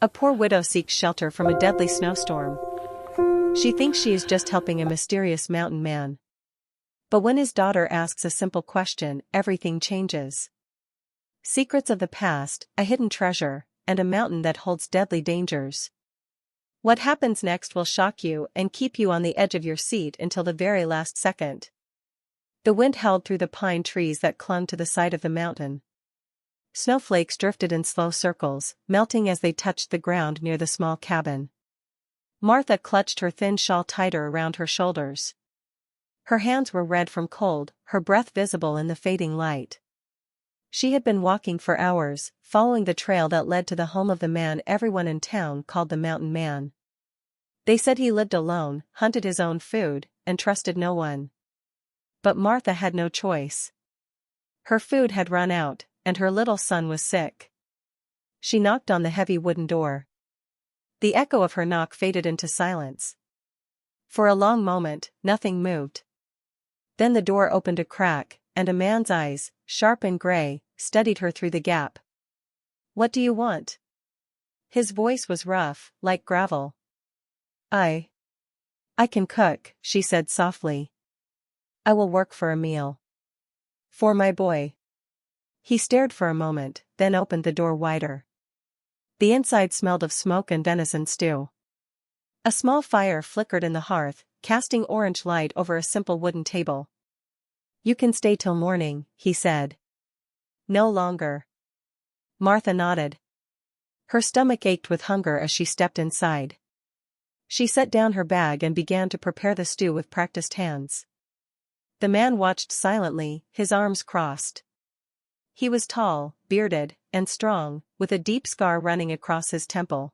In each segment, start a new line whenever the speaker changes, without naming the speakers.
A poor widow seeks shelter from a deadly snowstorm. She thinks she is just helping a mysterious mountain man. But when his daughter asks a simple question, everything changes. Secrets of the past, a hidden treasure, and a mountain that holds deadly dangers. What happens next will shock you and keep you on the edge of your seat until the very last second. The wind howled through the pine trees that clung to the side of the mountain. Snowflakes drifted in slow circles, melting as they touched the ground near the small cabin. Martha clutched her thin shawl tighter around her shoulders. Her hands were red from cold, her breath visible in the fading light. She had been walking for hours, following the trail that led to the home of the man everyone in town called the Mountain Man. They said he lived alone, hunted his own food, and trusted no one. But Martha had no choice. Her food had run out, and her little son was sick. She knocked on the heavy wooden door. The echo of her knock faded into silence. For a long moment, nothing moved. Then the door opened a crack, and a man's eyes, sharp and gray, studied her through the gap. "What do you want?" His voice was rough, like gravel. I can cook," she said softly. "I will work for a meal. For my boy." He stared for a moment, then opened the door wider. The inside smelled of smoke and venison stew. A small fire flickered in the hearth, casting orange light over a simple wooden table. "You can stay till morning," he said. "No longer." Martha nodded. Her stomach ached with hunger as she stepped inside. She set down her bag and began to prepare the stew with practiced hands. The man watched silently, his arms crossed. He was tall, bearded, and strong, with a deep scar running across his temple.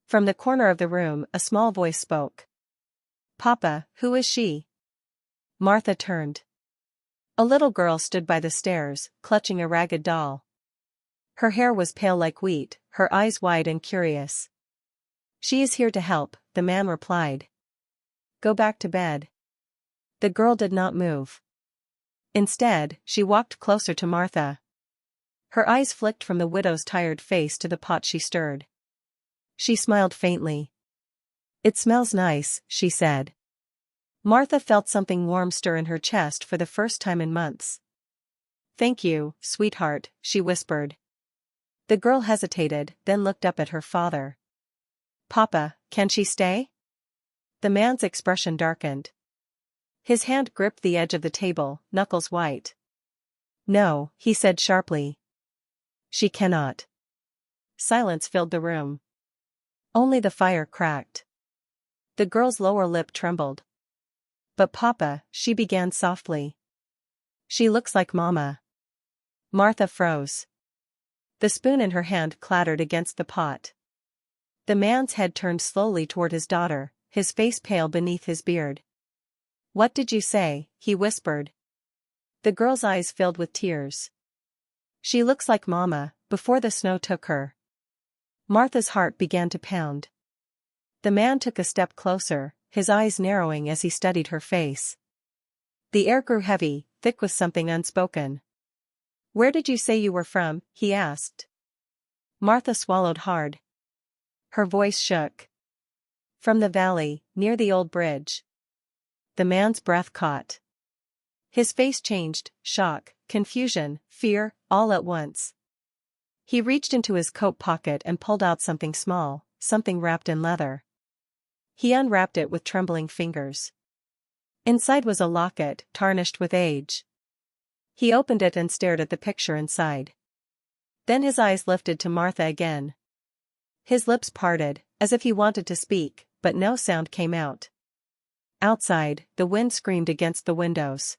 From the corner of the room, a small voice spoke. "Papa, who is she?" Martha turned. A little girl stood by the stairs, clutching a ragged doll. Her hair was pale like wheat, her eyes wide and curious. "She is here to help," the man replied. "Go back to bed." The girl did not move. Instead, she walked closer to Martha. Her eyes flicked from the widow's tired face to the pot she stirred. She smiled faintly. "It smells nice," she said. Martha felt something warm stir in her chest for the first time in months. "Thank you, sweetheart," she whispered. The girl hesitated, then looked up at her father. "Papa, can she stay?" The man's expression darkened. His hand gripped the edge of the table, knuckles white. "No," he said sharply. "She cannot." Silence filled the room. Only the fire cracked. The girl's lower lip trembled. "But Papa," she began softly. "She looks like Mama." Martha froze. The spoon in her hand clattered against the pot. The man's head turned slowly toward his daughter, his face pale beneath his beard. "What did you say?" he whispered. The girl's eyes filled with tears. "She looks like Mama, before the snow took her." Martha's heart began to pound. The man took a step closer, his eyes narrowing as he studied her face. The air grew heavy, thick with something unspoken. "Where did you say you were from?" he asked. Martha swallowed hard. Her voice shook. "From the valley, near the old bridge." The man's breath caught. His face changed, shock, confusion, fear, all at once. He reached into his coat pocket and pulled out something small, something wrapped in leather. He unwrapped it with trembling fingers. Inside was a locket, tarnished with age. He opened it and stared at the picture inside. Then his eyes lifted to Martha again. His lips parted, as if he wanted to speak, but no sound came out. Outside, the wind screamed against the windows.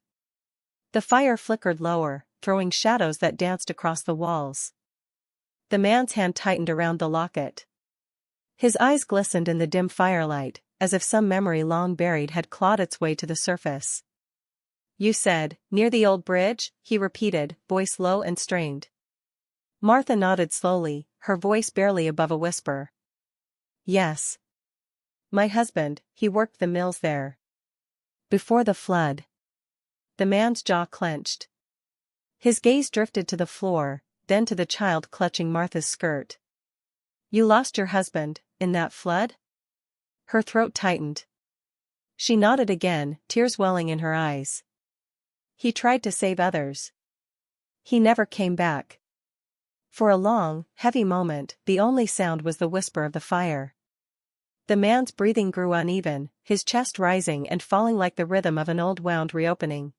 The fire flickered lower, throwing shadows that danced across the walls. The man's hand tightened around the locket. His eyes glistened in the dim firelight, as if some memory long buried had clawed its way to the surface. "You said, near the old bridge?" he repeated, voice low and strained. Martha nodded slowly, her voice barely above a whisper. "Yes. My husband, he worked the mills there. Before the flood." The man's jaw clenched. His gaze drifted to the floor, then to the child clutching Martha's skirt. You lost your husband, in that flood? Her throat tightened. She nodded again, tears welling in her eyes. He tried to save others. He never came back. For a long, heavy moment, the only sound was the whisper of the fire. The man's breathing grew uneven, his chest rising and falling like the rhythm of an old wound reopening.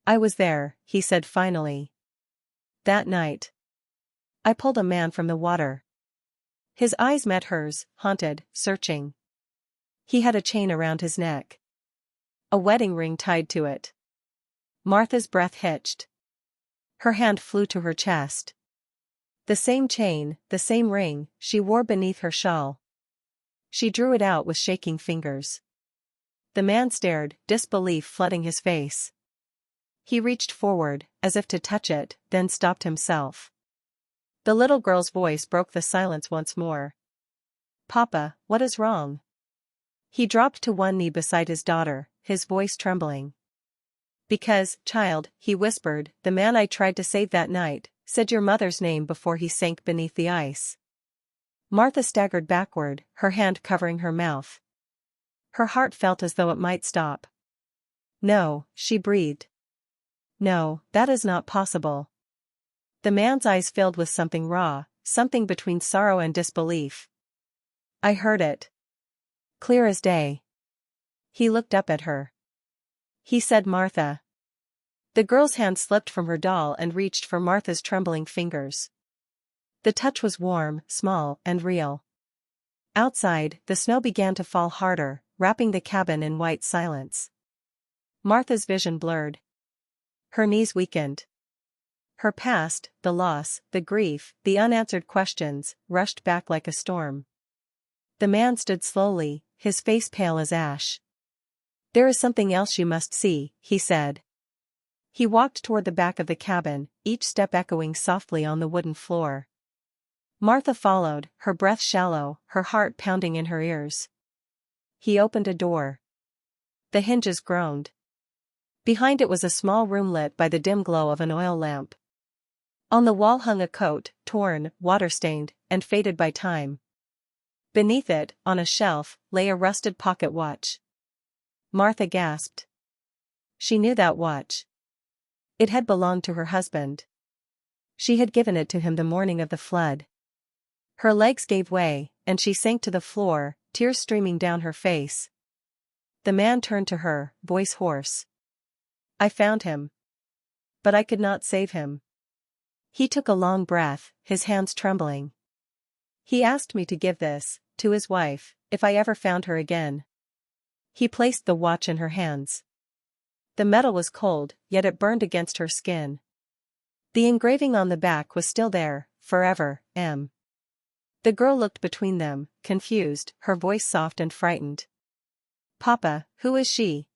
I was there, he said finally. That night. I pulled a man from the water. His eyes met hers, haunted, searching. He had a chain around his neck. A wedding ring tied to it. Martha's breath hitched. Her hand flew to her chest. The same chain, the same ring, she wore beneath her shawl. She drew it out with shaking fingers. The man stared, disbelief flooding his face. He reached forward, as if to touch it, then stopped himself. The little girl's voice broke the silence once more. Papa, what is wrong? He dropped to one knee beside his daughter, his voice trembling. Because, child, he whispered, the man I tried to save that night, said your mother's name before he sank beneath the ice. Martha staggered backward, her hand covering her mouth. Her heart felt as though it might stop. No, she breathed. No, that is not possible. The man's eyes filled with something raw, something between sorrow and disbelief. I heard it. Clear as day. He looked up at her. He said Martha. The girl's hand slipped from her doll and reached for Martha's trembling fingers. The touch was warm, small, and real. Outside, the snow began to fall harder, wrapping the cabin in white silence. Martha's vision blurred. Her knees weakened. Her past, the loss, the grief, the unanswered questions, rushed back like a storm. The man stood slowly, his face pale as ash. There is something else you must see, he said. He walked toward the back of the cabin, each step echoing softly on the wooden floor. Martha followed, her breath shallow, her heart pounding in her ears. He opened a door. The hinges groaned. Behind it was a small room lit by the dim glow of an oil lamp. On the wall hung a coat, torn, water-stained, and faded by time. Beneath it, on a shelf, lay a rusted pocket watch. Martha gasped. She knew that watch. It had belonged to her husband. She had given it to him the morning of the flood. Her legs gave way, and she sank to the floor, tears streaming down her face. The man turned to her, voice hoarse. I found him. But I could not save him. He took a long breath, his hands trembling. He asked me to give this, to his wife, if I ever found her again. He placed the watch in her hands. The metal was cold, yet it burned against her skin. The engraving on the back was still there, forever, M. The girl looked between them, confused, her voice soft and frightened. Papa, who is she?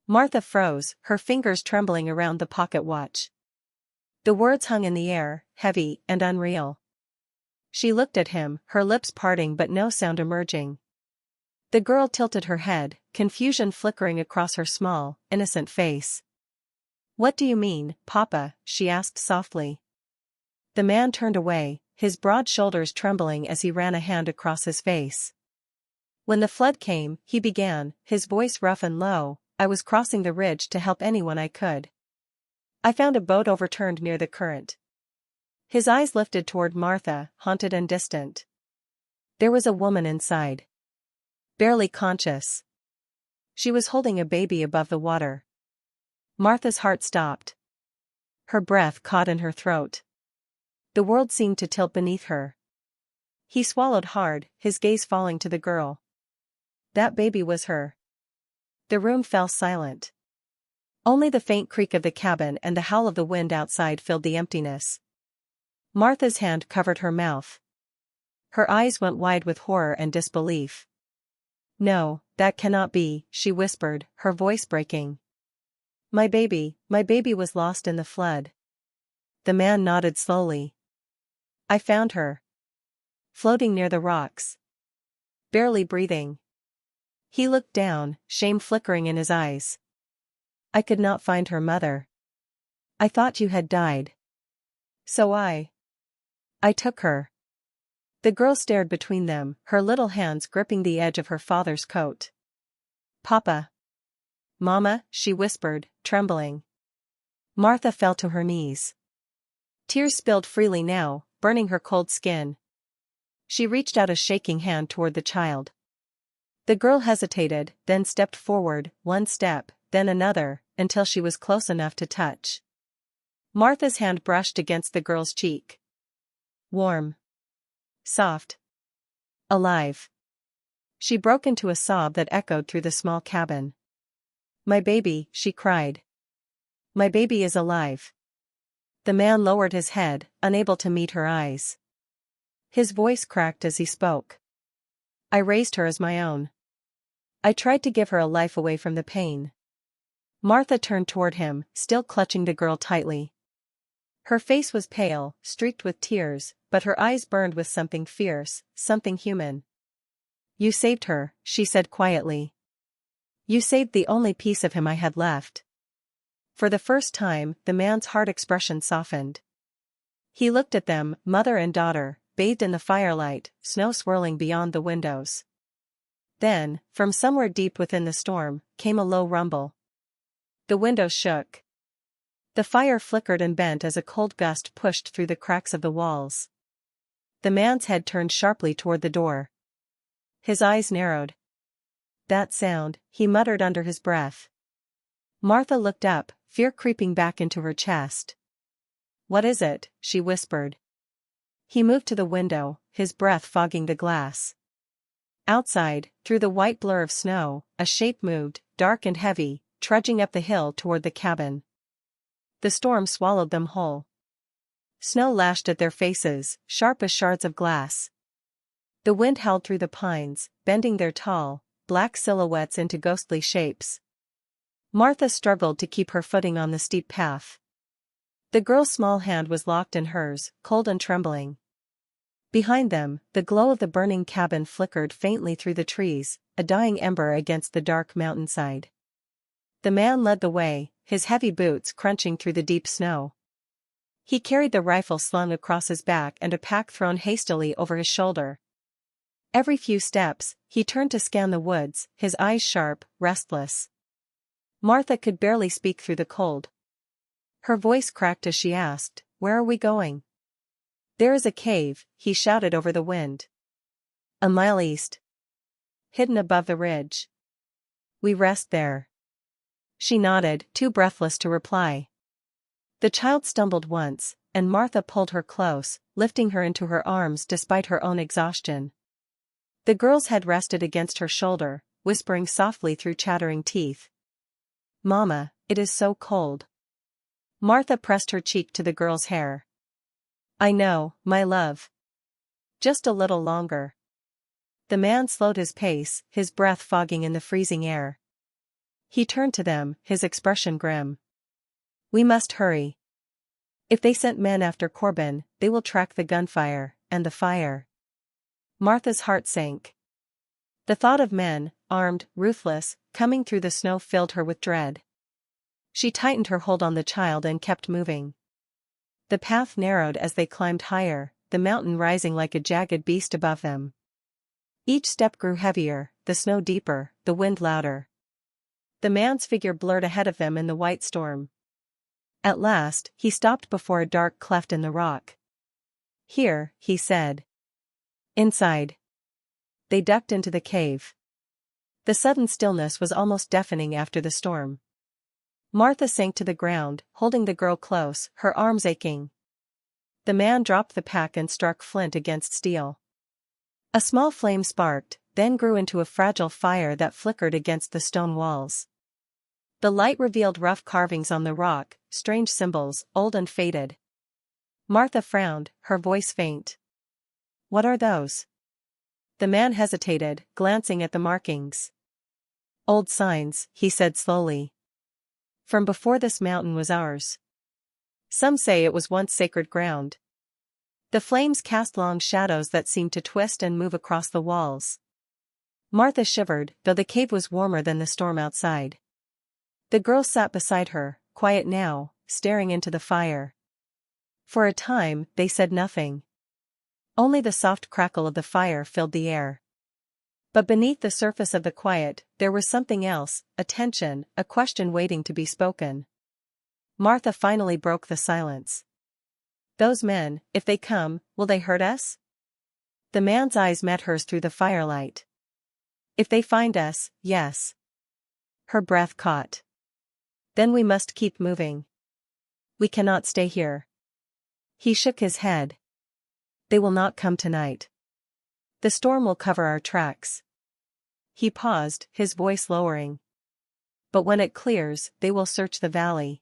Martha froze, her fingers trembling around the pocket watch. The words hung in the air, heavy and unreal. She looked at him, her lips parting but no sound emerging. The girl tilted her head, confusion flickering across her small, innocent face. What do you mean, Papa? She asked softly. The man turned away, his broad shoulders trembling as he ran a hand across his face. When the flood came, he began, his voice rough and low, I was crossing the ridge to help anyone I could. I found a boat overturned near the current. His eyes lifted toward Martha, haunted and distant. There was a woman inside. Barely conscious. She was holding a baby above the water. Martha's heart stopped. Her breath caught in her throat. The world seemed to tilt beneath her. He swallowed hard, his gaze falling to the girl. That baby was her. The room fell silent. Only the faint creak of the cabin and the howl of the wind outside filled the emptiness. Martha's hand covered her mouth. Her eyes went wide with horror and disbelief. No, that cannot be, she whispered, her voice breaking. My baby was lost in the flood. The man nodded slowly. I found her. Floating near the rocks. Barely breathing. He looked down, shame flickering in his eyes. I could not find her mother. I thought you had died. So I took her. The girl stared between them, her little hands gripping the edge of her father's coat. "Papa." "Mama," she whispered, trembling. Martha fell to her knees. Tears spilled freely now, burning her cold skin. She reached out a shaking hand toward the child. The girl hesitated, then stepped forward, one step, then another, until she was close enough to touch. Martha's hand brushed against the girl's cheek. Warm. Soft. Alive. She broke into a sob that echoed through the small cabin. "My baby," she cried. "My baby is alive." The man lowered his head, unable to meet her eyes. His voice cracked as he spoke. "I raised her as my own. I tried to give her a life away from the pain." Martha turned toward him, still clutching the girl tightly. Her face was pale, streaked with tears, but her eyes burned with something fierce, something human. "You saved her," she said quietly. "You saved the only piece of him I had left." For the first time, the man's hard expression softened. He looked at them, mother and daughter, bathed in the firelight, snow swirling beyond the windows. Then, from somewhere deep within the storm, came a low rumble. The windows shook. The fire flickered and bent as a cold gust pushed through the cracks of the walls. The man's head turned sharply toward the door. His eyes narrowed. "That sound," he muttered under his breath. Martha looked up, fear creeping back into her chest. "What is it?" she whispered. He moved to the window, his breath fogging the glass. Outside, through the white blur of snow, a shape moved, dark and heavy, trudging up the hill toward the cabin. The storm swallowed them whole. Snow lashed at their faces, sharp as shards of glass. The wind howled through the pines, bending their tall, black silhouettes into ghostly shapes. Martha struggled to keep her footing on the steep path. The girl's small hand was locked in hers, cold and trembling. Behind them, the glow of the burning cabin flickered faintly through the trees, a dying ember against the dark mountainside. The man led the way, his heavy boots crunching through the deep snow. He carried the rifle slung across his back and a pack thrown hastily over his shoulder. Every few steps, he turned to scan the woods, his eyes sharp, restless. Martha could barely speak through the cold. Her voice cracked as she asked, "Where are we going?" "There is a cave," he shouted over the wind. "A mile east. Hidden above the ridge. We rest there." She nodded, too breathless to reply. The child stumbled once, and Martha pulled her close, lifting her into her arms despite her own exhaustion. The girl's head rested against her shoulder, whispering softly through chattering teeth. "Mama, it is so cold." Martha pressed her cheek to the girl's hair. "I know, my love. Just a little longer." The man slowed his pace, his breath fogging in the freezing air. He turned to them, his expression grim. "We must hurry. If they sent men after Corbin, they will track the gunfire, and the fire." Martha's heart sank. The thought of men, armed, ruthless, coming through the snow filled her with dread. She tightened her hold on the child and kept moving. The path narrowed as they climbed higher, the mountain rising like a jagged beast above them. Each step grew heavier, the snow deeper, the wind louder. The man's figure blurred ahead of them in the white storm. At last, he stopped before a dark cleft in the rock. "Here," he said. "Inside." They ducked into the cave. The sudden stillness was almost deafening after the storm. Martha sank to the ground, holding the girl close, her arms aching. The man dropped the pack and struck flint against steel. A small flame sparked, then grew into a fragile fire that flickered against the stone walls. The light revealed rough carvings on the rock, strange symbols, old and faded. Martha frowned, her voice faint. "What are those?" The man hesitated, glancing at the markings. "Old signs," he said slowly. "From before this mountain was ours. Some say it was once sacred ground." The flames cast long shadows that seemed to twist and move across the walls. Martha shivered, though the cave was warmer than the storm outside. The girl sat beside her, quiet now, staring into the fire. For a time, they said nothing. Only the soft crackle of the fire filled the air. But beneath the surface of the quiet, there was something else, a tension, a question waiting to be spoken. Martha finally broke the silence. "Those men, if they come, will they hurt us?" The man's eyes met hers through the firelight. "If they find us, yes." Her breath caught. "Then we must keep moving. We cannot stay here." He shook his head. "They will not come tonight. The storm will cover our tracks." He paused, his voice lowering. "But when it clears, they will search the valley.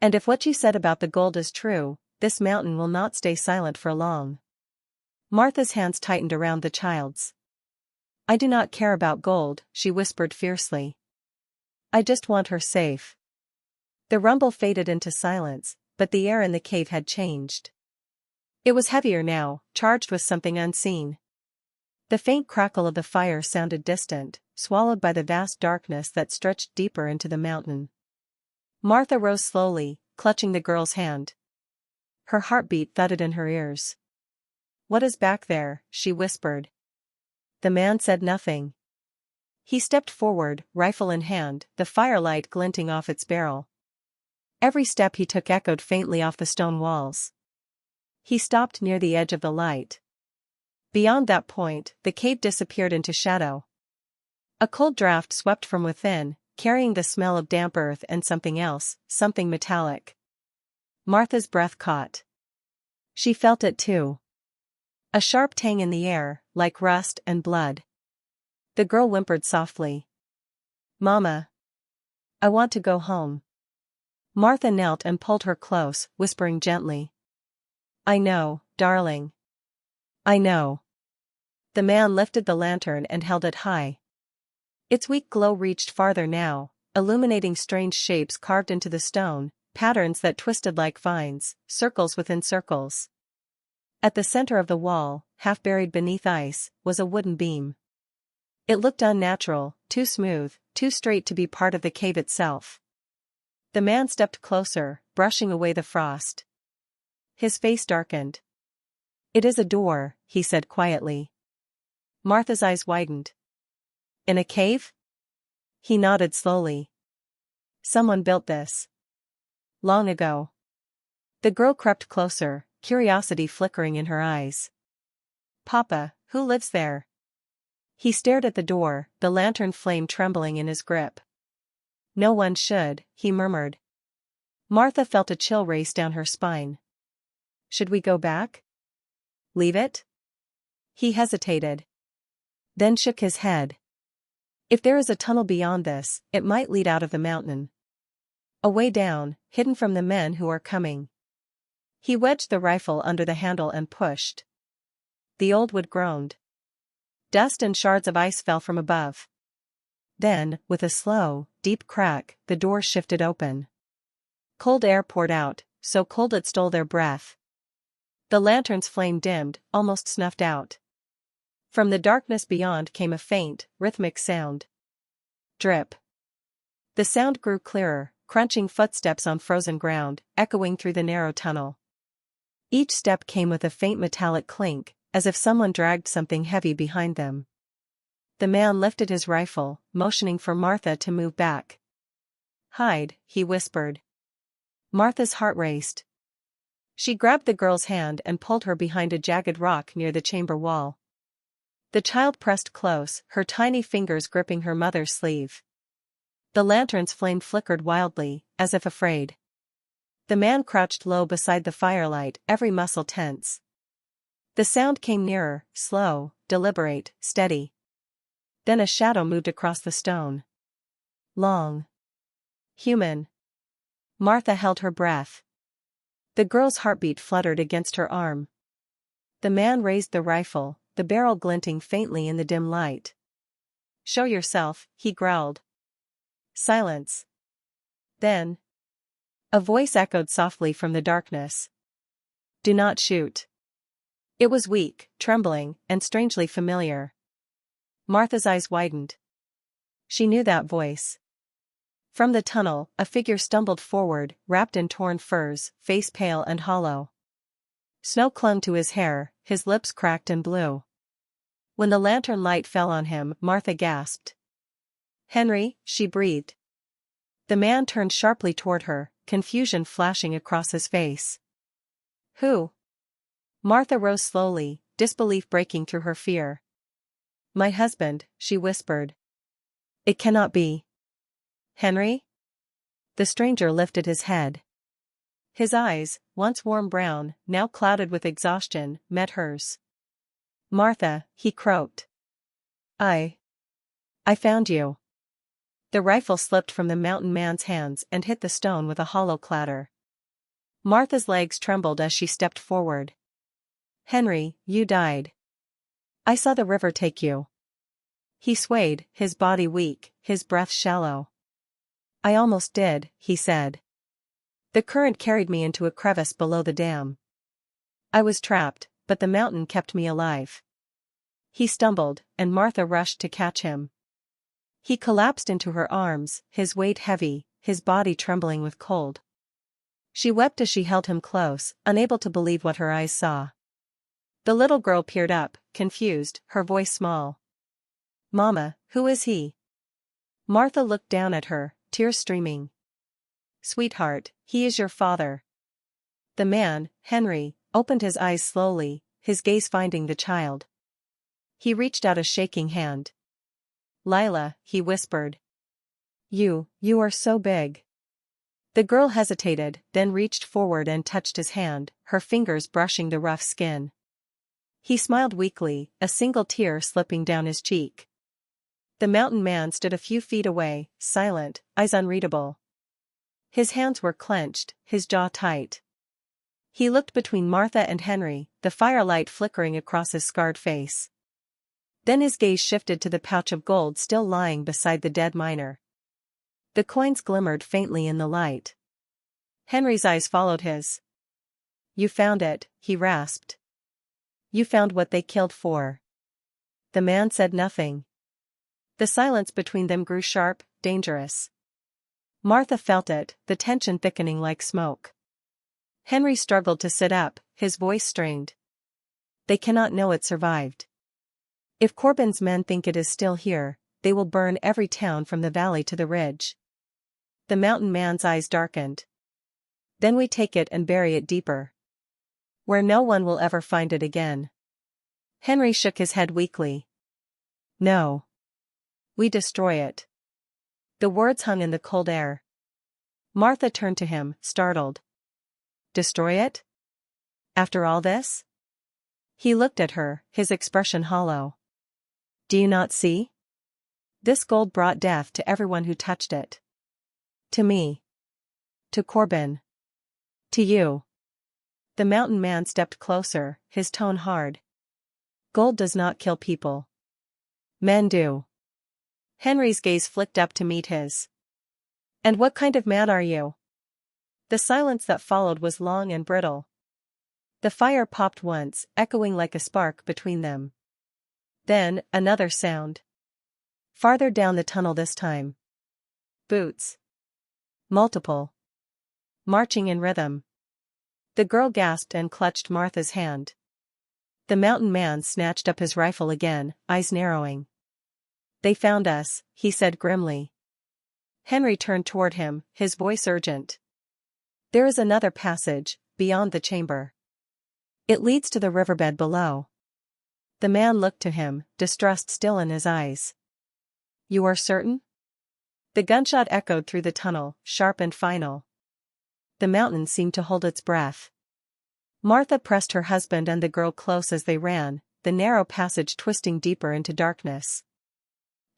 And if what you said about the gold is true, this mountain will not stay silent for long." Martha's hands tightened around the child's. "I do not care about gold," she whispered fiercely. "I just want her safe." The rumble faded into silence, but the air in the cave had changed. It was heavier now, charged with something unseen. The faint crackle of the fire sounded distant, swallowed by the vast darkness that stretched deeper into the mountain. Martha rose slowly, clutching the girl's hand. Her heartbeat thudded in her ears. "What is back there?" she whispered. The man said nothing. He stepped forward, rifle in hand, the firelight glinting off its barrel. Every step he took echoed faintly off the stone walls. He stopped near the edge of the light. Beyond that point, the cave disappeared into shadow. A cold draft swept from within, carrying the smell of damp earth and something else, something metallic. Martha's breath caught. She felt it too. A sharp tang in the air, like rust and blood. The girl whimpered softly. "Mama. I want to go home." Martha knelt and pulled her close, whispering gently. "I know, darling. I know." The man lifted the lantern and held it high. Its weak glow reached farther now, illuminating strange shapes carved into the stone, patterns that twisted like vines, circles within circles. At the center of the wall, half buried beneath ice, was a wooden beam. It looked unnatural, too smooth, too straight to be part of the cave itself. The man stepped closer, brushing away the frost. His face darkened. "It is a door," he said quietly. Martha's eyes widened. "In a cave?" He nodded slowly. "Someone built this. Long ago." The girl crept closer, curiosity flickering in her eyes. "Papa, who lives there?" He stared at the door, the lantern flame trembling in his grip. "No one should," he murmured. Martha felt a chill race down her spine. "Should we go back? Leave it?" He hesitated. Then shook his head. "If there is a tunnel beyond this, it might lead out of the mountain. A way down, hidden from the men who are coming." He wedged the rifle under the handle and pushed. The old wood groaned. Dust and shards of ice fell from above. Then, with a slow, deep crack, the door shifted open. Cold air poured out, so cold it stole their breath. The lantern's flame dimmed, almost snuffed out. From the darkness beyond came a faint, rhythmic sound. Drip. The sound grew clearer, crunching footsteps on frozen ground, echoing through the narrow tunnel. Each step came with a faint metallic clink, as if someone dragged something heavy behind them. The man lifted his rifle, motioning for Martha to move back. "Hide," he whispered. Martha's heart raced. She grabbed the girl's hand and pulled her behind a jagged rock near the chamber wall. The child pressed close, her tiny fingers gripping her mother's sleeve. The lantern's flame flickered wildly, as if afraid. The man crouched low beside the firelight, every muscle tense. The sound came nearer, slow, deliberate, steady. Then a shadow moved across the stone. Long. Human. Martha held her breath. The girl's heartbeat fluttered against her arm. The man raised the rifle, the barrel glinting faintly in the dim light. "Show yourself," he growled. Silence. Then, a voice echoed softly from the darkness. "Do not shoot." It was weak, trembling, and strangely familiar. Martha's eyes widened. She knew that voice. From the tunnel, a figure stumbled forward, wrapped in torn furs, face pale and hollow. Snow clung to his hair, his lips cracked and blue. When the lantern light fell on him, Martha gasped. "Henry," she breathed. The man turned sharply toward her, confusion flashing across his face. "Who?" Martha rose slowly, disbelief breaking through her fear. "My husband," she whispered. "It cannot be." "Henry?" The stranger lifted his head. His eyes, once warm brown, now clouded with exhaustion, met hers. "Martha," he croaked. I found you." The rifle slipped from the mountain man's hands and hit the stone with a hollow clatter. Martha's legs trembled as she stepped forward. "Henry, you died. I saw the river take you." He swayed, his body weak, his breath shallow. "I almost did," he said. "The current carried me into a crevice below the dam. I was trapped, but the mountain kept me alive." He stumbled, and Martha rushed to catch him. He collapsed into her arms, his weight heavy, his body trembling with cold. She wept as she held him close, unable to believe what her eyes saw. The little girl peered up, confused, her voice small. "Mama, who is he?" Martha looked down at her, tears streaming. "Sweetheart, he is your father." The man, Henry, opened his eyes slowly, his gaze finding the child. He reached out a shaking hand. "Lila," he whispered. You are so big." The girl hesitated, then reached forward and touched his hand, her fingers brushing the rough skin. He smiled weakly, a single tear slipping down his cheek. The mountain man stood a few feet away, silent, eyes unreadable. His hands were clenched, his jaw tight. He looked between Martha and Henry, the firelight flickering across his scarred face. Then his gaze shifted to the pouch of gold still lying beside the dead miner. The coins glimmered faintly in the light. Henry's eyes followed his. "You found it," he rasped. "You found what they killed for." The man said nothing. The silence between them grew sharp, dangerous. Martha felt it, the tension thickening like smoke. Henry struggled to sit up, his voice strained. "They cannot know it survived. If Corbin's men think it is still here, they will burn every town from the valley to the ridge." The mountain man's eyes darkened. "Then we take it and bury it deeper. Where no one will ever find it again." Henry shook his head weakly. "No. We destroy it." The words hung in the cold air. Martha turned to him, startled. "Destroy it? After all this?" He looked at her, his expression hollow. "Do you not see? This gold brought death to everyone who touched it. To me. To Corbin. To you." The mountain man stepped closer, his tone hard. "Gold does not kill people. Men do." Henry's gaze flicked up to meet his. "And what kind of man are you?" The silence that followed was long and brittle. The fire popped once, echoing like a spark between them. Then, another sound. Farther down the tunnel this time. Boots. Multiple. Marching in rhythm. The girl gasped and clutched Martha's hand. The mountain man snatched up his rifle again, eyes narrowing. "They found us," he said grimly. Henry turned toward him, his voice urgent. "There is another passage, beyond the chamber. It leads to the riverbed below." The man looked to him, distrust still in his eyes. "You are certain?" The gunshot echoed through the tunnel, sharp and final. The mountain seemed to hold its breath. Martha pressed her husband and the girl close as they ran, the narrow passage twisting deeper into darkness.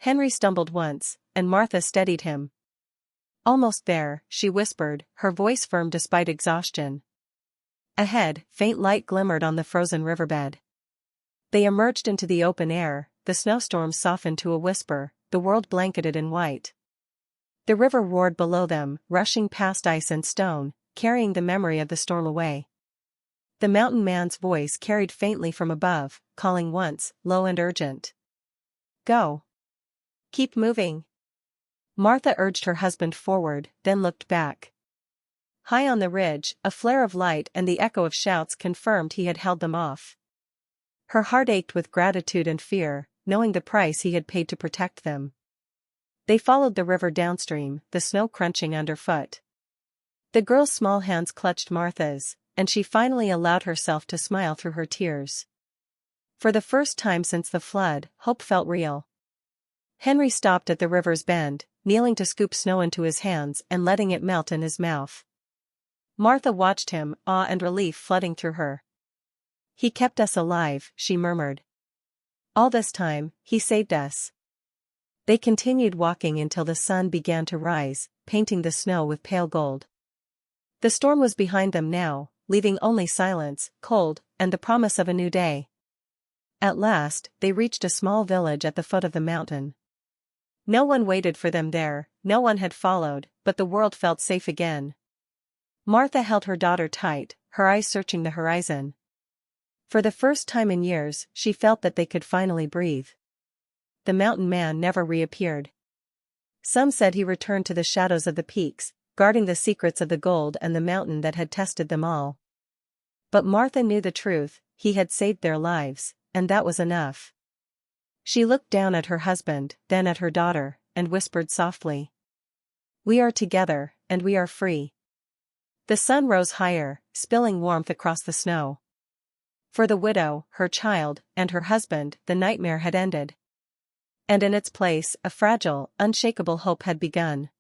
Henry stumbled once, and Martha steadied him. "Almost there," she whispered, her voice firm despite exhaustion. Ahead, faint light glimmered on the frozen riverbed. They emerged into the open air, the snowstorm softened to a whisper, the world blanketed in white. The river roared below them, rushing past ice and stone, carrying the memory of the storm away. The mountain man's voice carried faintly from above, calling once, low and urgent. "Go. Keep moving." Martha urged her husband forward, then looked back. High on the ridge, a flare of light and the echo of shouts confirmed he had held them off. Her heart ached with gratitude and fear, knowing the price he had paid to protect them. They followed the river downstream, the snow crunching underfoot. The girl's small hands clutched Martha's, and she finally allowed herself to smile through her tears. For the first time since the flood, hope felt real. Henry stopped at the river's bend, kneeling to scoop snow into his hands and letting it melt in his mouth. Martha watched him, awe and relief flooding through her. "He kept us alive," she murmured. "All this time, he saved us." They continued walking until the sun began to rise, painting the snow with pale gold. The storm was behind them now, leaving only silence, cold, and the promise of a new day. At last, they reached a small village at the foot of the mountain. No one waited for them there, no one had followed, but the world felt safe again. Martha held her daughter tight, her eyes searching the horizon. For the first time in years, she felt that they could finally breathe. The mountain man never reappeared. Some said he returned to the shadows of the peaks, guarding the secrets of the gold and the mountain that had tested them all. But Martha knew the truth, he had saved their lives, and that was enough. She looked down at her husband, then at her daughter, and whispered softly, "We are together, and we are free." The sun rose higher, spilling warmth across the snow. For the widow, her child, and her husband, the nightmare had ended. And in its place, a fragile, unshakable hope had begun.